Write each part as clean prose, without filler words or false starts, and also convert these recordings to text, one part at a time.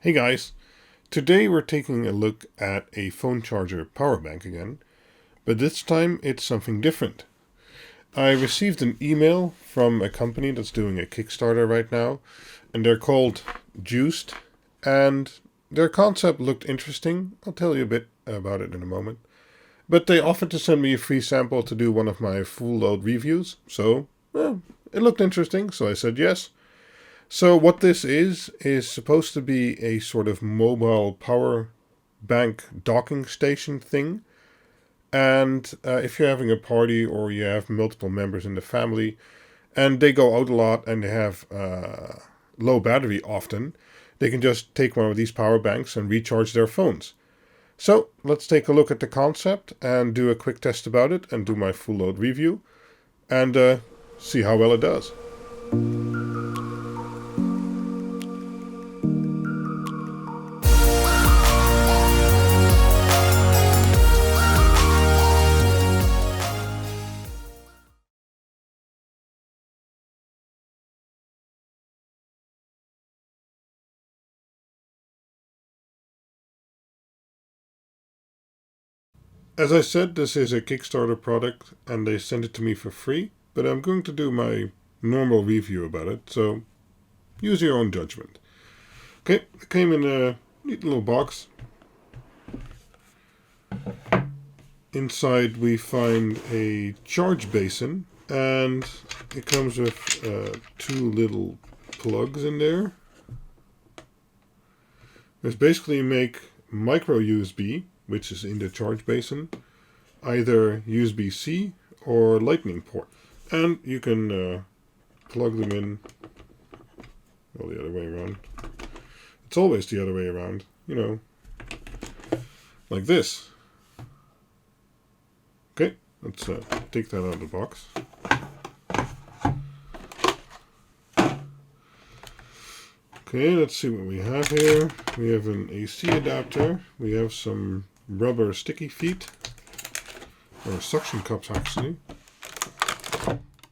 Hey guys, today we're taking a look at a phone charger power bank again, but this time it's something different. I received an email from a company that's doing a Kickstarter right now, and they're called Juiced, and their concept looked interesting. I'll tell you a bit about it in a moment. But they offered to send me a free sample to do one of my full load reviews, so it looked interesting, so I said yes. So what this is supposed to be a sort of mobile power bank docking station thing. And if you're having a party or you have multiple members in the family and they go out a lot and they have low battery often, they can just take one of these power banks and recharge their phones. So let's take a look at the concept and do a quick test about it and do my full load review and see how well it does. As I said, this is a Kickstarter product and they sent it to me for free, but I'm going to do my normal review about it, so use your own judgment. Okay, it came in a neat little box. Inside we find a charge basin, and it comes with two little plugs in there. There's basically make micro USB, which is in the charge basin, either USB-C or Lightning port. And you can plug them in, well, the other way around. It's always the other way around, you know, like this. Okay, let's take that out of the box. Okay, let's see what we have here. We have an AC adapter. We have some rubber sticky feet, or suction cups actually.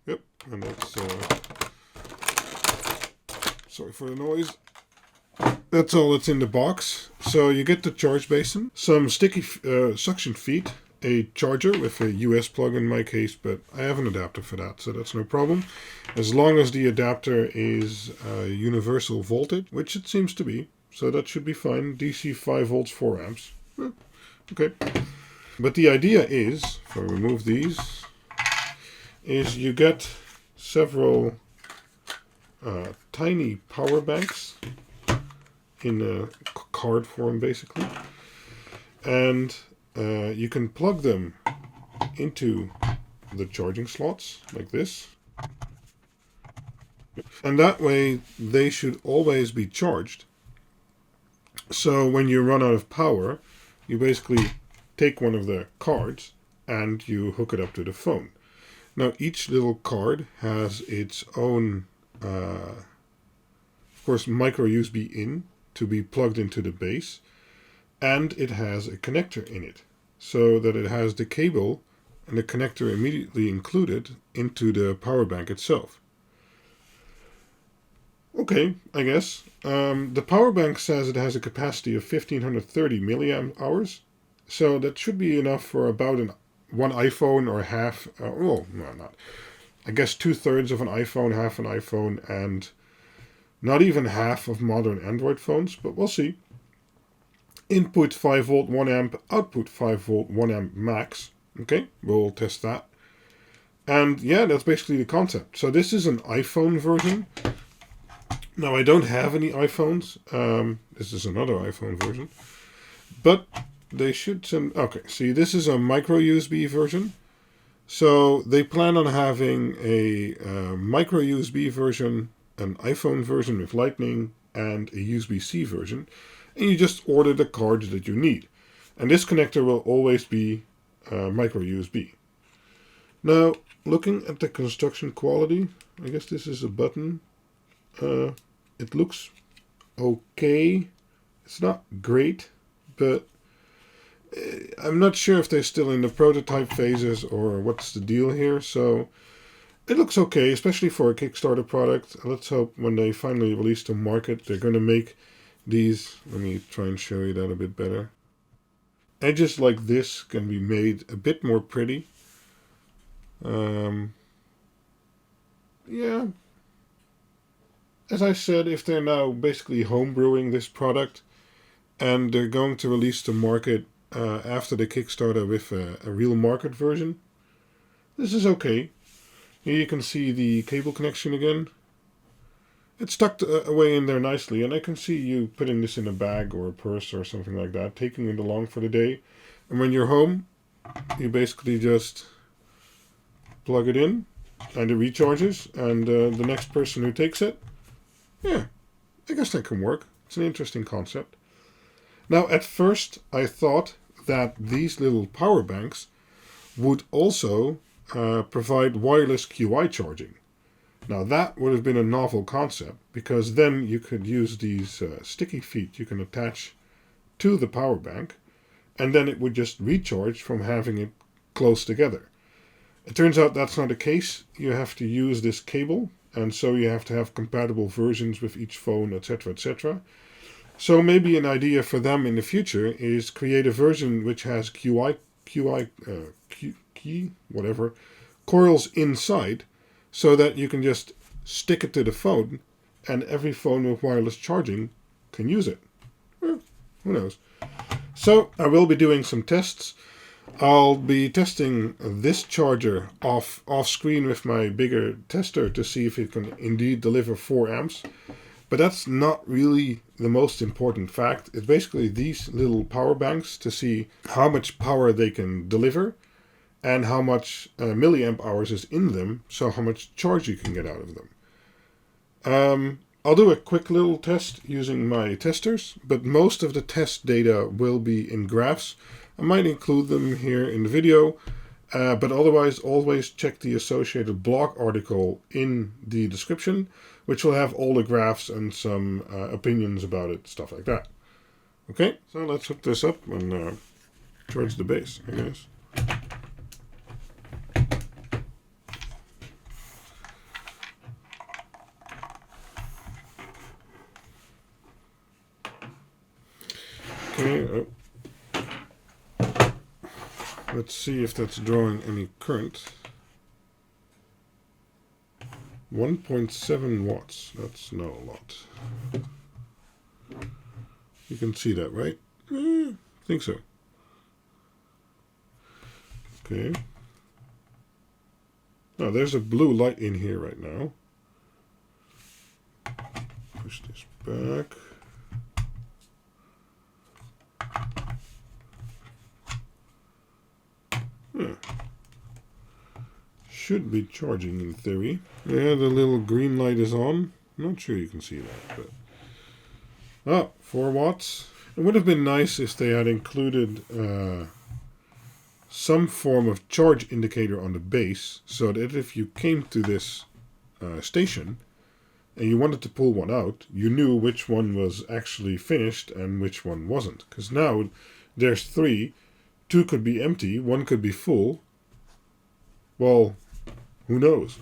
Yep, and that's, sorry for the noise. That's all that's in the box. So you get the charge basin, some sticky suction feet, a charger with a US plug in my case, but I have an adapter for that, so that's no problem. As long as the adapter is universal voltage, which it seems to be, so that should be fine. DC 5 volts, 4 amps. Okay. But the idea is, if I remove these, is you get several tiny power banks in a card form, basically. And you can plug them into the charging slots, like this. And that way, they should always be charged. So when you run out of power, you basically take one of the cards and you hook it up to the phone. Now, each little card has its own, of course, micro USB in to be plugged into the base. And it has a connector in it, so that it has the cable and the connector immediately included into the power bank itself. Okay, I guess. The power bank says it has a capacity of 1530 milliamp hours, so that should be enough for about one iPhone or half, well, no, not. I guess 2/3 of an iPhone, half an iPhone, and not even half of modern Android phones, but we'll see. Input 5 volt 1 amp, output 5 volt 1 amp max. Okay, we'll test that. And yeah, that's basically the concept. So this is an iPhone version. Now I don't have any iPhones. This is another iPhone version. But they should send... Okay, see, this is a micro USB version. So they plan on having a micro USB version, an iPhone version with Lightning, and a USB-C version. And you just order the cards that you need. And this connector will always be micro USB. Now, looking at the construction quality, I guess this is a button. It looks okay. It's not great, but I'm not sure if they're still in the prototype phases or what's the deal here. So it looks okay, especially for a Kickstarter product. Let's hope when they finally release to market, they're going to make These, let me try and show you that a bit better. Edges like this can be made a bit more pretty. Yeah, as I said, if they're now basically homebrewing this product and they're going to release to market after the Kickstarter with a real market version, this is okay. Here you can see the cable connection again. It's tucked away in there nicely, and I can see you putting this in a bag or a purse or something like that, taking it along for the day. And when you're home, you basically just plug it in and it recharges, and the next person who takes it, yeah, I guess that can work. It's an interesting concept. Now, at first, I thought that these little power banks would also provide wireless QI charging. Now, that would have been a novel concept, because then you could use these sticky feet you can attach to the power bank, and then it would just recharge from having it close together. It turns out that's not the case. You have to use this cable, and so you have to have compatible versions with each phone, etc., etc. So maybe an idea for them in the future is create a version which has whatever, coils inside, so that you can just stick it to the phone, and every phone with wireless charging can use it. Well, who knows? So I will be doing some tests. I'll be testing this charger off screen with my bigger tester to see if it can indeed deliver 4 amps. But that's not really the most important fact. It's basically these little power banks to see how much power they can deliver and how much milliamp hours is in them, so how much charge you can get out of them. I'll do a quick little test using my testers, but most of the test data will be in graphs. I might include them here in the video, but otherwise always check the associated blog article in the description, which will have all the graphs and some opinions about it, stuff like that. Okay, so let's hook this up and charge the base, I guess. Okay, let's see if that's drawing any current. 1.7 watts. That's not a lot. You can see that, right? I think so. Okay. Now, there's a blue light in here right now. Push this back. Should be charging in theory. Yeah, the little green light is on. I'm not sure you can see that, but 4 watts. It would have been nice if they had included some form of charge indicator on the base, so that if you came to this station and you wanted to pull one out, you knew which one was actually finished and which one wasn't. Because now there's 3. 2 could be empty, 1 could be full. Well, who knows?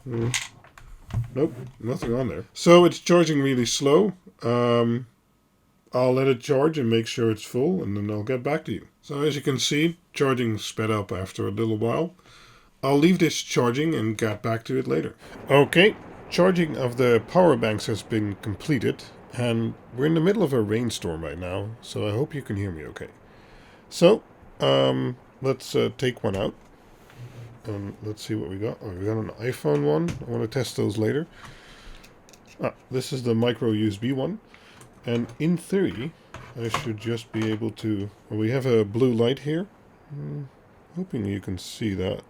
Nope, nothing on there. So it's charging really slow. I'll let it charge and make sure it's full, and then I'll get back to you. So as you can see, charging sped up after a little while. I'll leave this charging and get back to it later. Okay, charging of the power banks has been completed, and we're in the middle of a rainstorm right now, so I hope you can hear me okay. So, let's take one out. Let's see what we got. Oh, we got an iPhone one. I want to test those later. This is the micro USB one. And in theory, I should just be able to... Well, we have a blue light here. Hoping you can see that.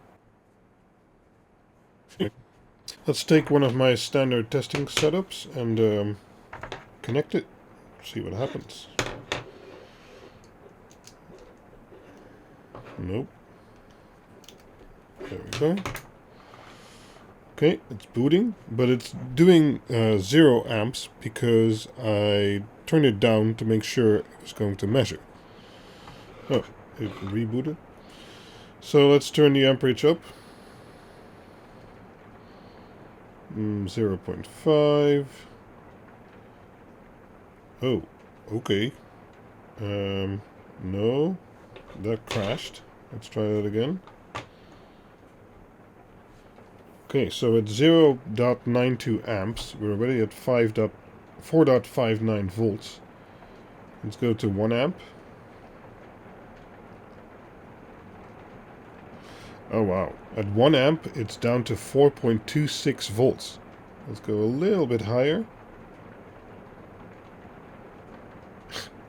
Let's take one of my standard testing setups and connect it. See what happens. Nope. There we go. Okay, it's booting, but it's doing 0 amps because I turned it down to make sure it was going to measure. Oh, it rebooted. So let's turn the amperage up. 0.5. Oh, okay. No, that crashed. Let's try that again. Okay, so at 0.92 amps, we're already at 4.59 volts. Let's go to 1 amp. Oh wow. At 1 amp, it's down to 4.26 volts. Let's go a little bit higher.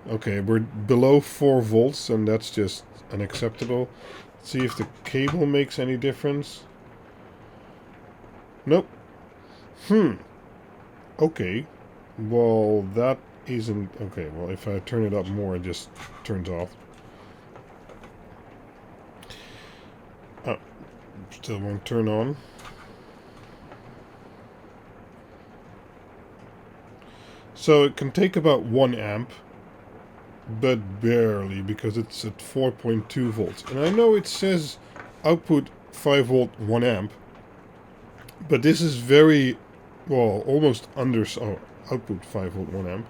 Okay, we're below 4 volts, and that's just unacceptable. Let's see if the cable makes any difference. Nope. Okay. Well, that isn't... Okay, well, if I turn it up more, it just turns off. Oh, still won't turn on. So it can take about 1 amp, but barely, because it's at 4.2 volts. And I know it says output 5 volt 1 amp, but this is very, well, almost output 5 volt 1 amp.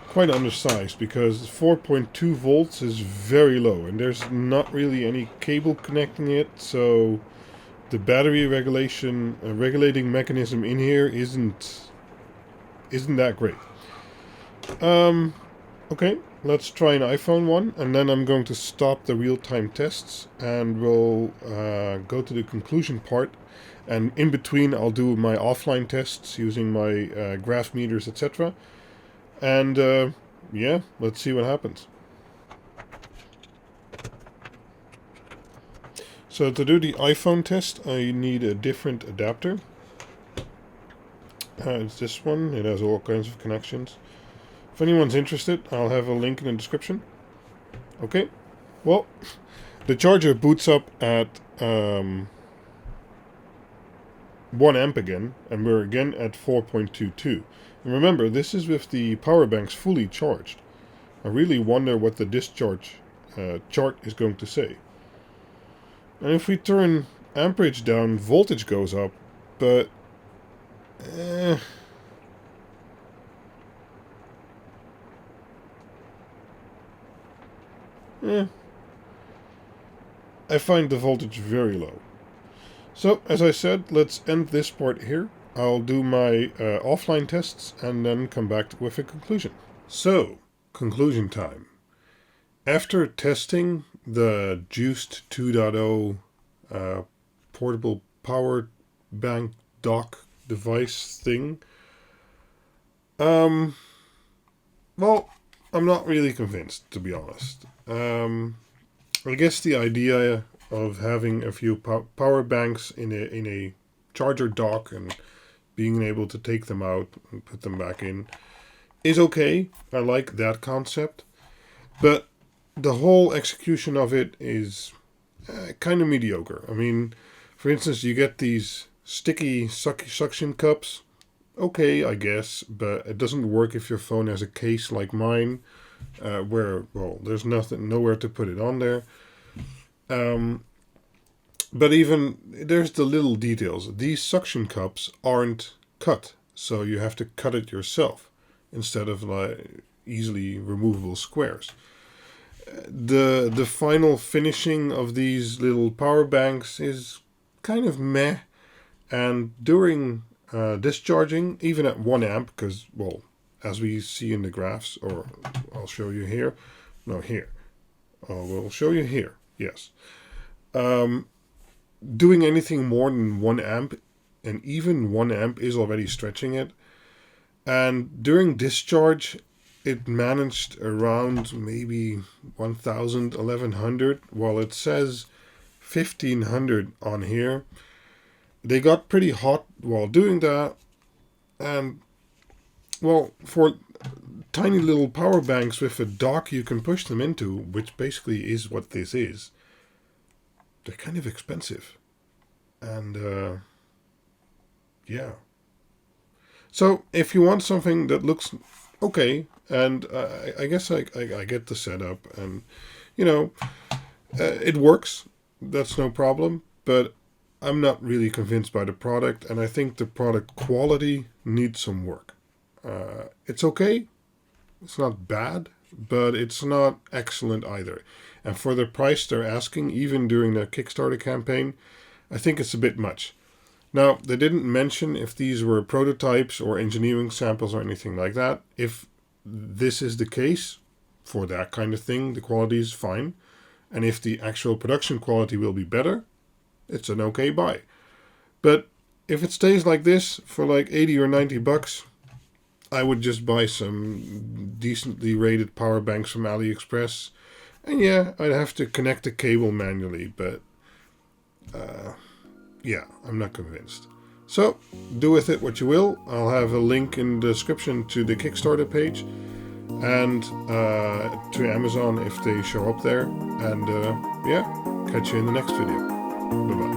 Quite undersized, because 4.2 volts is very low, and there's not really any cable connecting it, so the battery regulating mechanism in here isn't that great. Okay, let's try an iPhone one, and then I'm going to stop the real-time tests, and we'll go to the conclusion part, and in between I'll do my offline tests using my graph meters, etc. And yeah, let's see what happens. So to do the iPhone test, I need a different adapter. It's this one. It has all kinds of connections. If anyone's interested, I'll have a link in the description. Okay. Well, the charger boots up at 1 amp again, and we're again at 4.22. And remember, this is with the power banks fully charged. I really wonder what the discharge chart is going to say. And if we turn amperage down, voltage goes up, but I find the voltage very low. So, as I said, let's end this part here. I'll do my offline tests and then come back with a conclusion. So, conclusion time. After testing the Juiced 2.0 portable power bank dock device thing, well, I'm not really convinced, to be honest. I guess the idea of having a few power banks in a charger dock and being able to take them out and put them back in is okay. I like that concept, but the whole execution of it is kind of mediocre. I mean, for instance, you get these sticky suction cups. Okay, I guess, but it doesn't work if your phone has a case like mine, where, well, there's nowhere to put it on there. But even there's the little details. These suction cups aren't cut, so you have to cut it yourself instead of like easily removable squares. The final finishing of these little power banks is kind of meh, and during discharging, even at 1 amp, because, well, as we see in the graphs, or I'll show you here, no, here, we'll show you here, yes. Doing anything more than 1 amp, and even 1 amp is already stretching it, and during discharge, it managed around maybe 1,000, 1,100, while it says 1,500 on here. They got pretty hot while doing that, and, well, for tiny little power banks with a dock you can push them into, which basically is what this is, they're kind of expensive. And, yeah. So, if you want something that looks okay, and I guess I get the setup, and, you know, it works, that's no problem, but I'm not really convinced by the product, and I think the product quality needs some work. It's okay, It's not bad, but it's not excellent either. And for the price they're asking, even during their Kickstarter campaign, I think it's a bit much. Now, they didn't mention if these were prototypes or engineering samples or anything like that. If this is the case, for that kind of thing, the quality is fine. And if the actual production quality will be better, it's an okay buy. But if it stays like this for like 80 or 90 bucks, I would just buy some decently rated power banks from AliExpress. And yeah, I'd have to connect the cable manually, but yeah, I'm not convinced. So, do with it what you will. I'll have a link in the description to the Kickstarter page and to Amazon if they show up there. And yeah, catch you in the next video. Bye-bye.